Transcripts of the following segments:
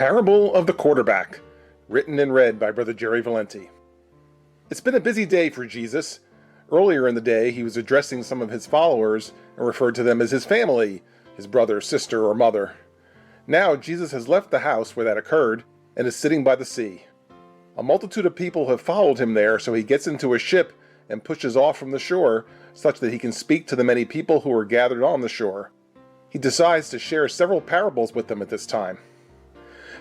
Parable of the Quarterback, written and read by Brother Jerry Valenti. It's been a busy day for Jesus. Earlier in the day, he was addressing some of his followers and referred to them as his family, his brother, sister, or mother. Now, Jesus has left the house where that occurred and is sitting by the sea. A multitude of people have followed him there, so he gets into a ship and pushes off from the shore such that he can speak to the many people who are gathered on the shore. He decides to share several parables with them at this time.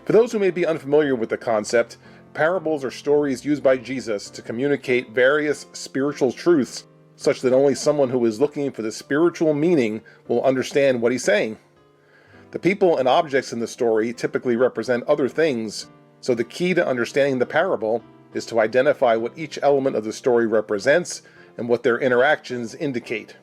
For those who may be unfamiliar with the concept, parables are stories used by Jesus to communicate various spiritual truths such that only someone who is looking for the spiritual meaning will understand what he's saying. The people and objects in the story typically represent other things, so the key to understanding the parable is to identify what each element of the story represents and what their interactions indicate.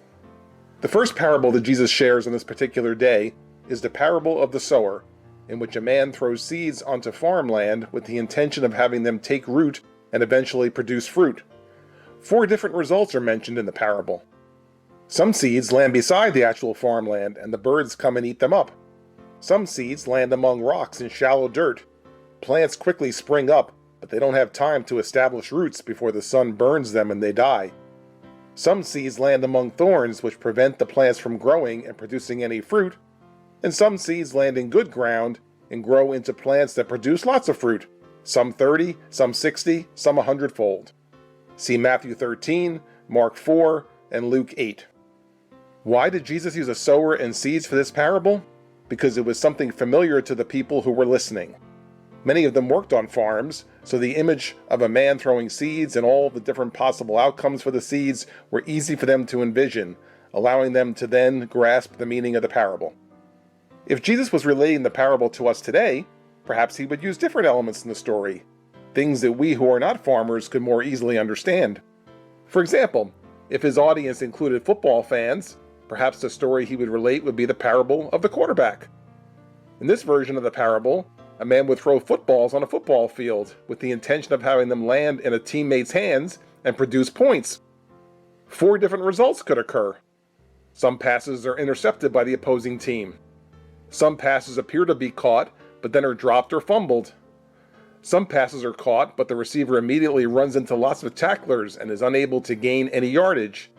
The first parable that Jesus shares on this particular day is the parable of the sower, in which a man throws seeds onto farmland with the intention of having them take root and eventually produce fruit. 4 different results are mentioned in the parable. Some seeds land beside the actual farmland and the birds come and eat them up. Some seeds land among rocks and shallow dirt. Plants quickly spring up, but they don't have time to establish roots before the sun burns them and they die. Some seeds land among thorns, which prevent the plants from growing and producing any fruit, and some seeds land in good ground and grow into plants that produce lots of fruit, some 30, some 60, some 100-fold. See Matthew 13, Mark 4, and Luke 8. Why did Jesus use a sower and seeds for this parable? Because it was something familiar to the people who were listening. Many of them worked on farms, so the image of a man throwing seeds and all the different possible outcomes for the seeds were easy for them to envision, allowing them to then grasp the meaning of the parable. If Jesus was relating the parable to us today, perhaps he would use different elements in the story, things that we who are not farmers could more easily understand. For example, if his audience included football fans, perhaps the story he would relate would be the parable of the quarterback. In this version of the parable, a man would throw footballs on a football field with the intention of having them land in a teammate's hands and produce points. 4 different results could occur. Some passes are intercepted by the opposing team. Some passes appear to be caught, but then are dropped or fumbled. Some passes are caught, but the receiver immediately runs into lots of tacklers and is unable to gain any yardage.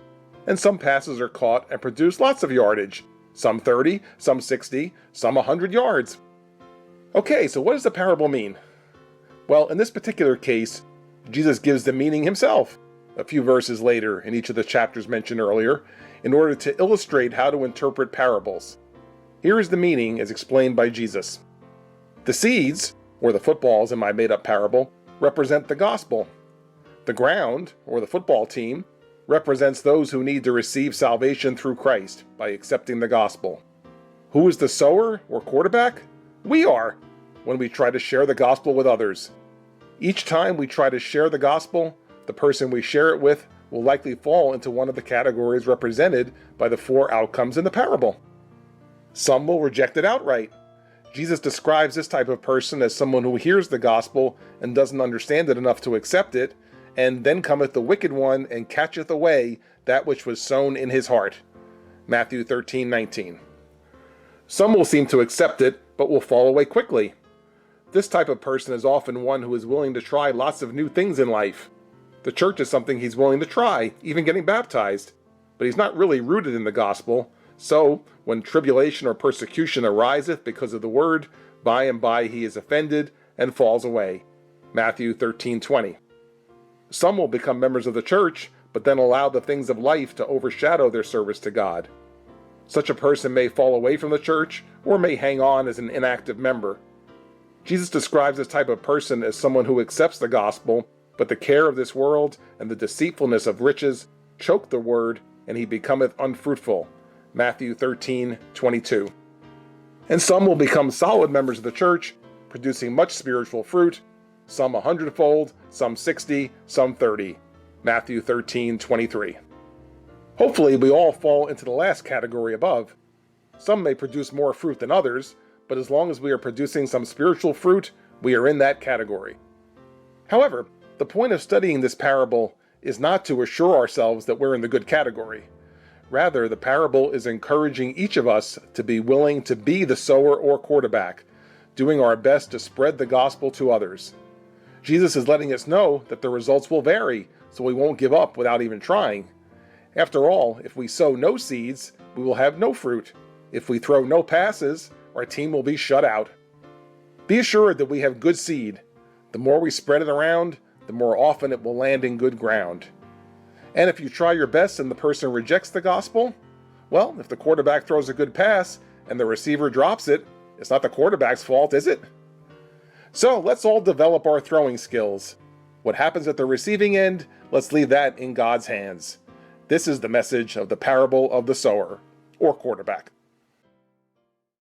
And some passes are caught and produce lots of yardage, some 30, some 60, some 100 yards. Okay, so what does the parable mean? Well, in this particular case, Jesus gives the meaning himself, a few verses later in each of the chapters mentioned earlier, in order to illustrate how to interpret parables. Here is the meaning as explained by Jesus. The seeds, or the footballs in my made-up parable, represent the gospel. The ground, or the football team, represents those who need to receive salvation through Christ by accepting the gospel. Who is the sower, or quarterback? We are, when we try to share the gospel with others. Each time we try to share the gospel, the person we share it with will likely fall into one of the categories represented by the 4 outcomes in the parable. Some will reject it outright. Jesus describes this type of person as someone who hears the gospel and doesn't understand it enough to accept it, and then cometh the wicked one and catcheth away that which was sown in his heart. Matthew 13:19. Some will seem to accept it, but will fall away quickly. This type of person is often one who is willing to try lots of new things in life. The church is something he's willing to try, even getting baptized, but he's not really rooted in the gospel. So, when tribulation or persecution ariseth because of the word, by and by he is offended and falls away. Matthew 13:20. Some will become members of the church, but then allow the things of life to overshadow their service to God. Such a person may fall away from the church, or may hang on as an inactive member. Jesus describes this type of person as someone who accepts the gospel, but the care of this world and the deceitfulness of riches choke the word, and he becometh unfruitful. Matthew 13:22. And some will become solid members of the church, producing much spiritual fruit, some 100-fold, some 60, some 30. Matthew 13:23. Hopefully we all fall into the last category above. Some may produce more fruit than others, but as long as we are producing some spiritual fruit, we are in that category. However, the point of studying this parable is not to assure ourselves that we're in the good category. Rather, the parable is encouraging each of us to be willing to be the sower or quarterback, doing our best to spread the gospel to others. Jesus is letting us know that the results will vary, so we won't give up without even trying. After all, if we sow no seeds, we will have no fruit. If we throw no passes, our team will be shut out. Be assured that we have good seed. The more we spread it around, the more often it will land in good ground. And if you try your best and the person rejects the gospel, well, if the quarterback throws a good pass and the receiver drops it, it's not the quarterback's fault, is it? So let's all develop our throwing skills. What happens at the receiving end, let's leave that in God's hands. This is the message of the parable of the sower, or quarterback.